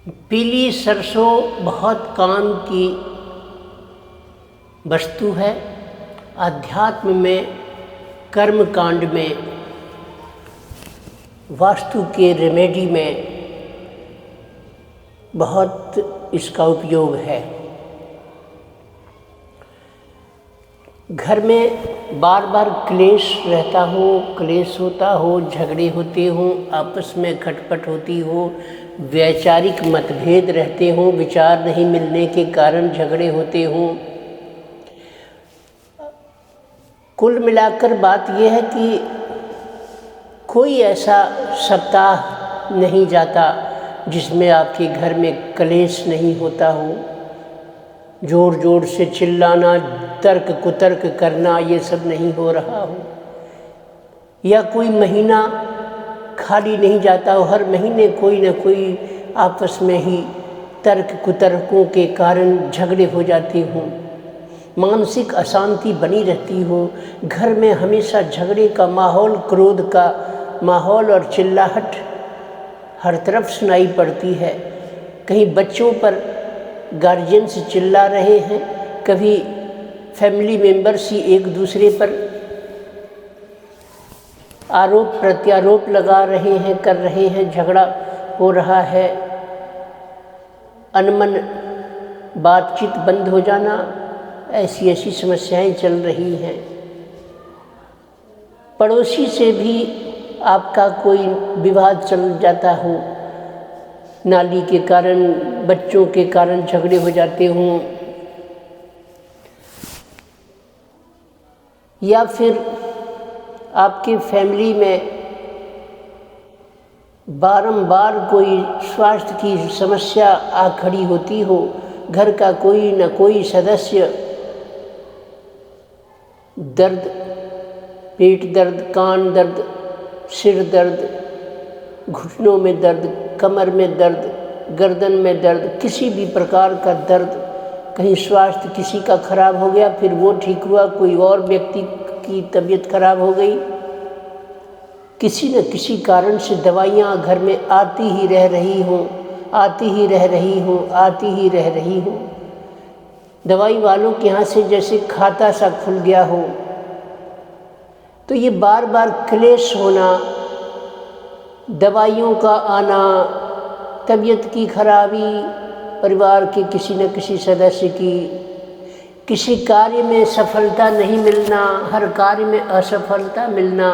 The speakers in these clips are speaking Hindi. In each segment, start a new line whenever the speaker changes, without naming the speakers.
पीली सरसों बहुत काम की वस्तु है। अध्यात्म में, कर्म कांड में, वास्तु के रेमेडी में बहुत इसका उपयोग है। घर में बार बार क्लेश रहता हो, क्लेश होता हो, झगड़े होते हों, आपस में खटपट होती हो, वैचारिक मतभेद रहते हों, विचार नहीं मिलने के कारण झगड़े होते हों। कुल मिलाकर बात यह है कि कोई ऐसा सप्ताह नहीं जाता जिसमें आपके घर में क्लेश नहीं होता हो। जोर जोर से चिल्लाना, तर्क कुतर्क करना, ये सब नहीं हो रहा हो। या कोई महीना खाली नहीं जाता हो, हर महीने कोई न कोई आपस में ही तर्क कुतर्कों के कारण झगड़े हो जाते हों। मानसिक अशांति बनी रहती हो, घर में हमेशा झगड़े का माहौल, क्रोध का माहौल और चिल्लाहट हर तरफ सुनाई पड़ती है। कहीं बच्चों पर गार्जियंस चिल्ला रहे हैं, कभी फैमिली मेंबर्स ही एक दूसरे पर आरोप प्रत्यारोप लगा रहे हैं, कर रहे हैं, झगड़ा हो रहा है। अनमन बातचीत बंद हो जाना, ऐसी ऐसी समस्याएं चल रही हैं। पड़ोसी से भी आपका कोई विवाद चल जाता हो, नाली के कारण, बच्चों के कारण झगड़े हो जाते हों, या फिर आपके फैमिली में बारंबार कोई स्वास्थ्य की समस्या आ खड़ी होती हो, घर का कोई न कोई सदस्य दर्द, पेट दर्द, कान दर्द, सिर दर्द, घुटनों में दर्द, कमर में दर्द, गर्दन में दर्द, किसी भी प्रकार का दर्द, कहीं स्वास्थ्य किसी का खराब हो गया, फिर वो ठीक हुआ, कोई और व्यक्ति की तबीयत खराब हो गई, किसी न किसी कारण से दवाइयाँ घर में आती ही रह रही हों, आती ही रह रही हों, आती ही रह रही हों। दवाई वालों के यहाँ से जैसे खाता सा खुल गया हो। तो ये बार बार क्लेश होना, दवाइयों का आना, तबीयत की खराबी, परिवार के किसी न किसी सदस्य की, किसी कार्य में सफलता नहीं मिलना, हर कार्य में असफलता मिलना,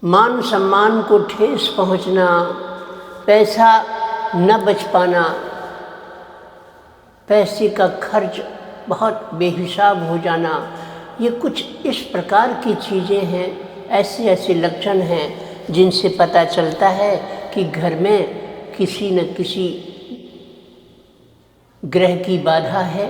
मान सम्मान को ठेस पहुंचना, पैसा न बच पाना, पैसे का खर्च बहुत बेहिसाब हो जाना, ये कुछ इस प्रकार की चीज़ें हैं, ऐसे ऐसे लक्षण हैं जिनसे पता चलता है कि घर में किसी न किसी ग्रह की बाधा है,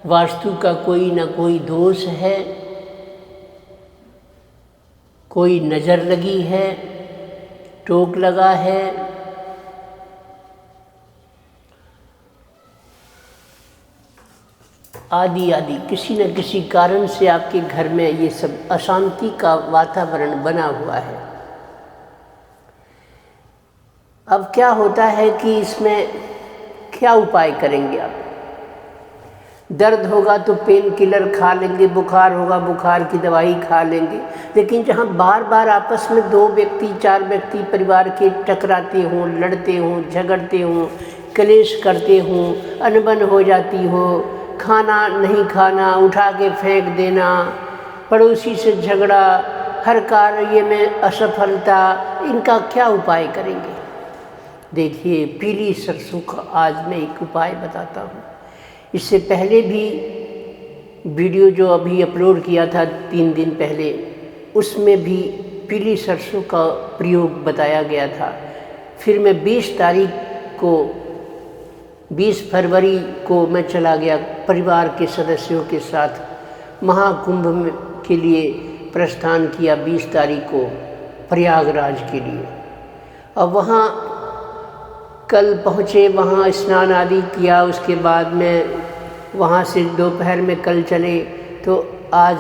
वास्तु का कोई न कोई दोष है, कोई नज़र लगी है, टोक लगा है, आदि आदि किसी न किसी कारण से आपके घर में ये सब अशांति का वातावरण बना हुआ है। अब क्या होता है कि इसमें क्या उपाय करेंगे आप? दर्द होगा तो पेन किलर खा लेंगे, बुखार होगा बुखार की दवाई खा लेंगे, लेकिन जहाँ बार बार आपस में 2 व्यक्ति 4 व्यक्ति परिवार के टकराते हों, लड़ते हों, झगड़ते हों, क्लेश करते हों, अनबन हो जाती हो, खाना नहीं खाना, उठा के फेंक देना, पड़ोसी से झगड़ा, हर कार्य में असफलता, इनका क्या उपाय करेंगे? देखिए, पीली सरसों का आज मैं एक उपाय बताता हूँ। इससे पहले भी वीडियो जो अभी अपलोड किया था 3 दिन पहले, उसमें भी पीली सरसों का प्रयोग बताया गया था। फिर मैं 20 फरवरी को मैं चला गया परिवार के सदस्यों के साथ महाकुंभ के लिए प्रस्थान किया 20 तारीख को प्रयागराज के लिए। अब वहाँ कल पहुँचे, वहाँ स्नान आदि किया, उसके बाद में वहाँ से दोपहर में कल चले तो आज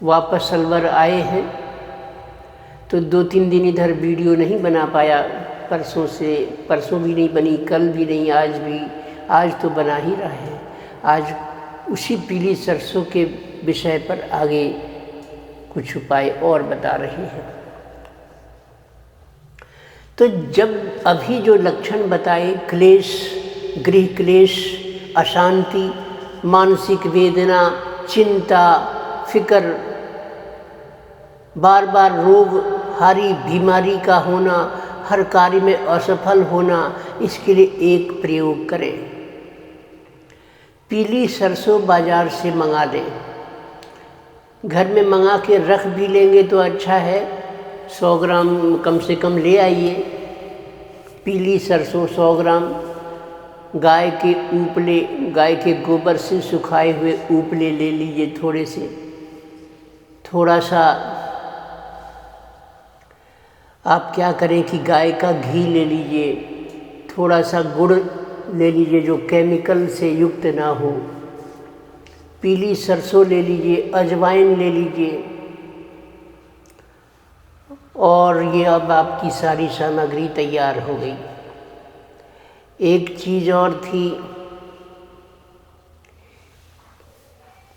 वापस अलवर आए हैं। तो 2-3 दिन इधर वीडियो नहीं बना पाया, परसों भी नहीं बनी, कल भी नहीं, आज भी। आज तो बना ही रहा है। आज उसी पीली सरसों के विषय पर आगे कुछ उपाय और बता रहे हैं। तो जब अभी जो लक्षण बताए, क्लेश, गृह क्लेश, अशांति, मानसिक वेदना, चिंता, फिक्र, बार बार रोग, भारी बीमारी का होना, हर कार्य में असफल होना, इसके लिए एक प्रयोग करें। पीली सरसों बाज़ार से मंगा लें। घर में मंगा के रख भी लेंगे तो अच्छा है। 100 ग्राम कम से कम ले आइए। पीली सरसों 100 ग्राम, गाय के ऊपले, गाय के गोबर से सुखाए हुए ऊपले ले लीजिए थोड़े से। थोड़ा सा आप क्या करें कि गाय का घी ले लीजिए, थोड़ा सा गुड़ ले लीजिए जो केमिकल से युक्त ना हो, पीली सरसों ले लीजिए, अजवाइन ले लीजिए। और ये अब आपकी सारी सामग्री तैयार हो गई। एक चीज़ और थी,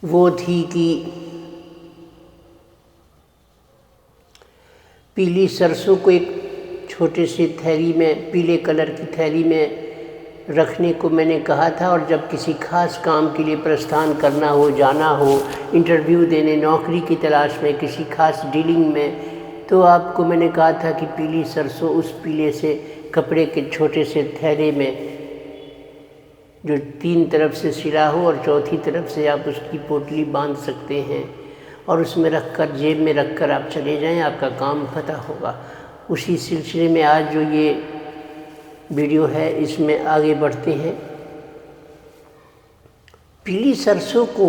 वो थी कि पीली सरसों को एक छोटे से थैली में, पीले कलर की थैली में रखने को मैंने कहा था। और जब किसी खास काम के लिए प्रस्थान करना हो, जाना हो, इंटरव्यू देने, नौकरी की तलाश में, किसी खास डीलिंग में, तो आपको मैंने कहा था कि पीली सरसों उस पीले से कपड़े के छोटे से थैले में, जो 3 तरफ से सिला हो और चौथी तरफ से आप उसकी पोटली बांध सकते हैं और उसमें रखकर, जेब में रखकर आप चले जाएं, आपका काम पता होगा। उसी सिलसिले में आज जो ये वीडियो है इसमें आगे बढ़ते हैं। पीली सरसों को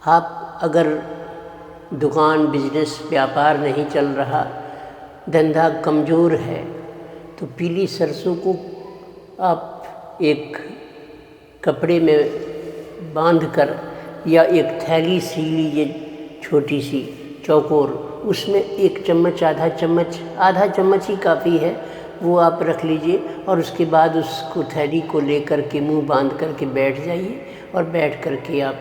आप अगर दुकान, बिजनेस, व्यापार नहीं चल रहा, धंधा कमज़ोर है, तो पीली सरसों को आप एक कपड़े में बांधकर या एक थैली सी लीजिए छोटी सी चौकोर, उसमें 1 चम्मच, आधा चम्मच ही काफ़ी है, वो आप रख लीजिए। और उसके बाद उसको, थैली को लेकर के मुंह बांध करके बैठ जाइए। और बैठ करके आप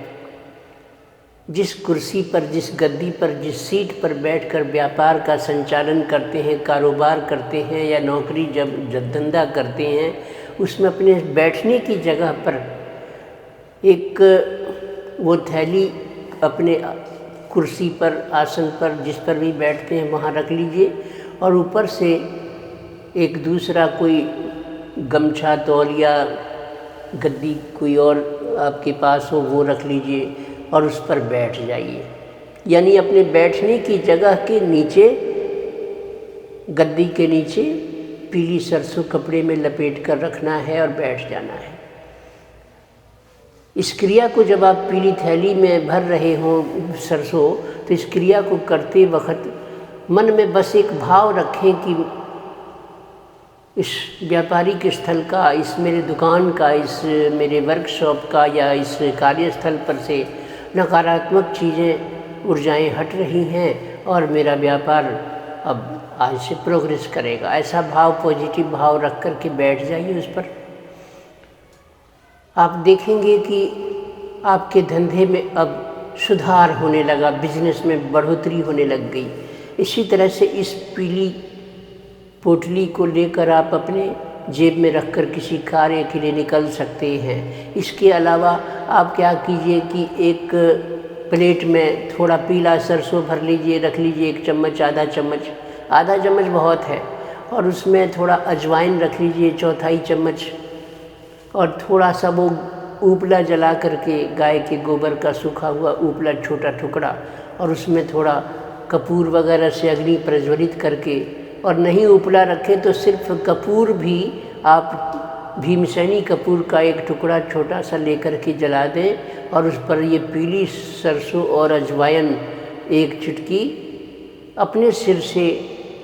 जिस कुर्सी पर, जिस गद्दी पर, जिस सीट पर बैठकर व्यापार का संचालन करते हैं, कारोबार करते हैं या नौकरी जब धंधा करते हैं, उसमें अपने बैठने की जगह पर एक वो थैली अपने कुर्सी पर, आसन पर, जिस पर भी बैठते हैं वहाँ रख लीजिए। और ऊपर से एक दूसरा कोई गमछा, तौलिया, गद्दी कोई और आपके पास हो वो रख लीजिए और उस पर बैठ जाइए। यानी अपने बैठने की जगह के नीचे, गद्दी के नीचे पीली सरसों कपड़े में लपेट कर रखना है और बैठ जाना है। इस क्रिया को जब आप पीली थैली में भर रहे हों सरसों, तो इस क्रिया को करते वक्त मन में बस एक भाव रखें कि इस व्यापारिक स्थल का, इस मेरे दुकान का, इस मेरे वर्कशॉप का या इस कार्यस्थल पर से नकारात्मक चीज़ें, ऊर्जाएं हट रही हैं और मेरा व्यापार अब आज से प्रोग्रेस करेगा। ऐसा भाव, पॉजिटिव भाव रख कर के बैठ जाइए उस पर। आप देखेंगे कि आपके धंधे में अब सुधार होने लगा, बिजनेस में बढ़ोतरी होने लग गई। इसी तरह से इस पीली पोटली को लेकर आप अपने जेब में रखकर किसी कार्य के लिए निकल सकते हैं। इसके अलावा आप क्या कीजिए कि एक प्लेट में थोड़ा पीला सरसों भर लीजिए, रख लीजिए, 1 चम्मच, आधा चम्मच बहुत है। और उसमें थोड़ा अजवाइन रख लीजिए, 1/4 चम्मच। और थोड़ा सा वो ऊपला जला करके, गाय के गोबर का सूखा हुआ ऊपला छोटा टुकड़ा, और उसमें थोड़ा कपूर वगैरह से अग्नि प्रज्वलित करके, और नहीं उपला रखें तो सिर्फ कपूर भी आप भीमसेनी कपूर का एक टुकड़ा छोटा सा लेकर के जला दें और उस पर ये पीली सरसों और अजवाइन 1 चुटकी अपने सिर से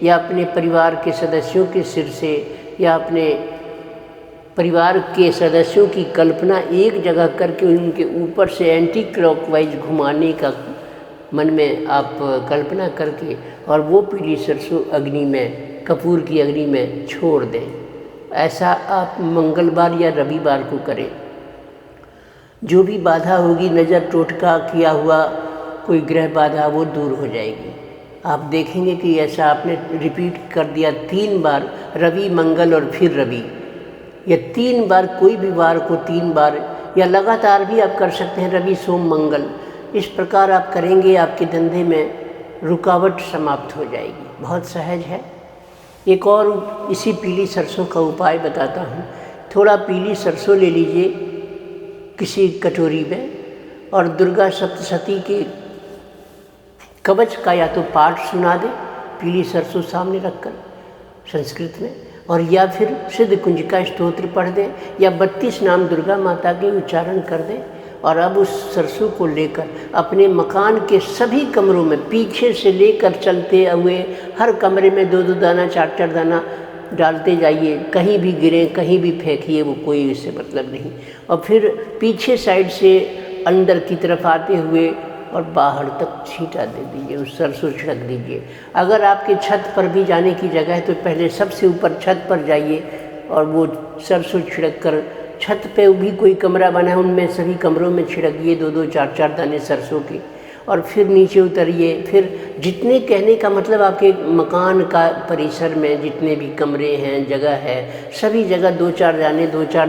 या अपने परिवार के सदस्यों के सिर से या अपने परिवार के सदस्यों की कल्पना एक जगह करके उनके ऊपर से एंटी क्लॉकवाइज घुमाने का मन में आप कल्पना करके और वो पीली सरसों अग्नि में, कपूर की अग्नि में छोड़ दें। ऐसा आप मंगलवार या रविवार को करें। जो भी बाधा होगी, नज़र टोटका किया हुआ कोई ग्रह बाधा, वो दूर हो जाएगी। आप देखेंगे कि ऐसा आपने रिपीट कर दिया 3 बार, रवि मंगल और फिर रवि, या 3 बार, कोई भी वार को 3 बार, या लगातार भी आप कर सकते हैं, रवि सोम मंगल। इस प्रकार आप करेंगे, आपके धंधे में रुकावट समाप्त हो जाएगी। बहुत सहज है। एक और इसी पीली सरसों का उपाय बताता हूँ। थोड़ा पीली सरसों ले लीजिए किसी कटोरी में, और दुर्गा सप्तशती के कवच का या तो पाठ सुना दे, पीली सरसों सामने रखकर संस्कृत में, और या फिर सिद्ध कुंज का स्तोत्र पढ़ दें, या 32 नाम दुर्गा माता के उच्चारण कर दें। और अब उस सरसों को लेकर अपने मकान के सभी कमरों में, पीछे से लेकर चलते हुए हर कमरे में 2-2 दाना, 4-4 दाना डालते जाइए। कहीं भी गिरे, कहीं भी फेंकिए, वो कोई इससे मतलब नहीं। और फिर पीछे साइड से अंदर की तरफ आते हुए और बाहर तक छींटा दे दीजिए, उस सरसों छिड़क दीजिए। अगर आपके छत पर भी जाने की जगह है तो पहले सबसे ऊपर छत पर जाइए और वो सरसों छिड़क कर, छत पे भी कोई कमरा बना है उनमें सभी कमरों में छिड़किए 2-2, 4-4 दाने सरसों के, और फिर नीचे उतरिए। फिर जितने, कहने का मतलब आपके मकान का परिसर में जितने भी कमरे हैं, जगह है, सभी जगह 2-4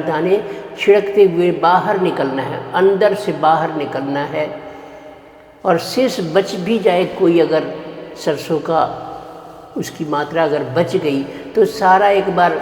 दाने छिड़कते हुए बाहर निकलना है, अंदर से बाहर निकलना है। और शेष बच भी जाए कोई, अगर सरसों का उसकी मात्रा अगर बच गई तो सारा एक बार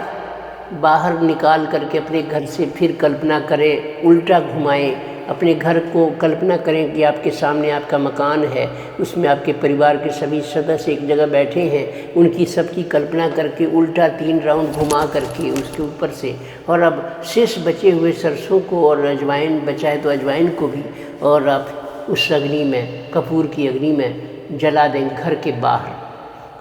बाहर निकाल करके अपने घर से फिर कल्पना करें, उल्टा घुमाएं। अपने घर को कल्पना करें कि आपके सामने आपका मकान है, उसमें आपके परिवार के सभी सदस्य एक जगह बैठे हैं, उनकी सबकी कल्पना करके उल्टा 3 राउंड घुमा करके उसके ऊपर से, और अब शेष बचे हुए सरसों को और अजवाइन बचाए तो अजवाइन को भी, और आप उस अग्नि में, कपूर की अग्नि में जला दें घर के बाहर।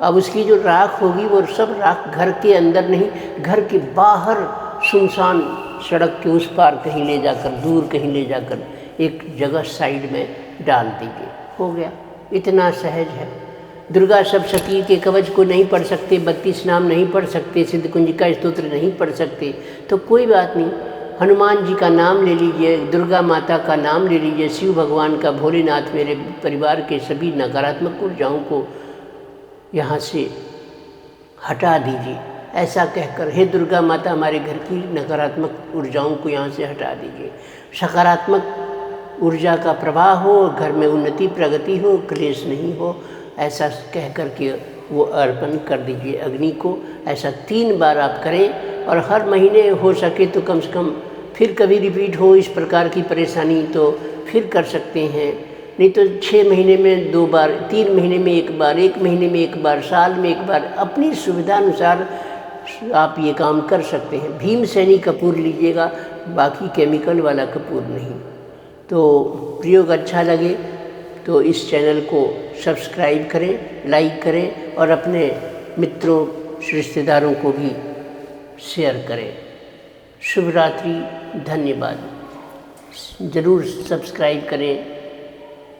अब उसकी जो राख होगी वो सब राख घर के अंदर नहीं, घर के बाहर सुनसान सड़क के उस पार कहीं ले जाकर, दूर कहीं ले जाकर एक जगह साइड में डाल दीजिए। हो गया। इतना सहज है। दुर्गा सप्तशती के कवच को नहीं पढ़ सकते, 32 नाम नहीं पढ़ सकते, सिद्ध कुंज का स्तोत्र नहीं पढ़ सकते तो कोई बात नहीं, हनुमान जी का नाम ले लीजिए, दुर्गा माता का नाम ले लीजिए, शिव भगवान का, भोलेनाथ मेरे परिवार के सभी नकारात्मक ऊर्जाओं को यहाँ से हटा दीजिए। ऐसा कहकर, हे दुर्गा माता हमारे घर की नकारात्मक ऊर्जाओं को यहाँ से हटा दीजिए, सकारात्मक ऊर्जा का प्रवाह हो, घर में उन्नति प्रगति हो, क्लेश नहीं हो, ऐसा कह कर के वो अर्पण कर दीजिए अग्नि को। ऐसा 3 बार आप करें, और हर महीने हो सके तो कम से कम, फिर कभी रिपीट हो इस प्रकार की परेशानी तो फिर कर सकते हैं, नहीं तो 6 महीने में 2 बार, 3 महीने में 1 बार, 1 महीने में 1 बार, साल में 1 बार, अपनी सुविधा अनुसार आप ये काम कर सकते हैं। भीमसेनी कपूर लीजिएगा, बाकी केमिकल वाला कपूर नहीं। तो प्रयोग अच्छा लगे तो इस चैनल को सब्सक्राइब करें, लाइक करें, और अपने मित्रों, रिश्तेदारों को भी शेयर करें। शुभ रात्रि, धन्यवाद। ज़रूर सब्सक्राइब करें,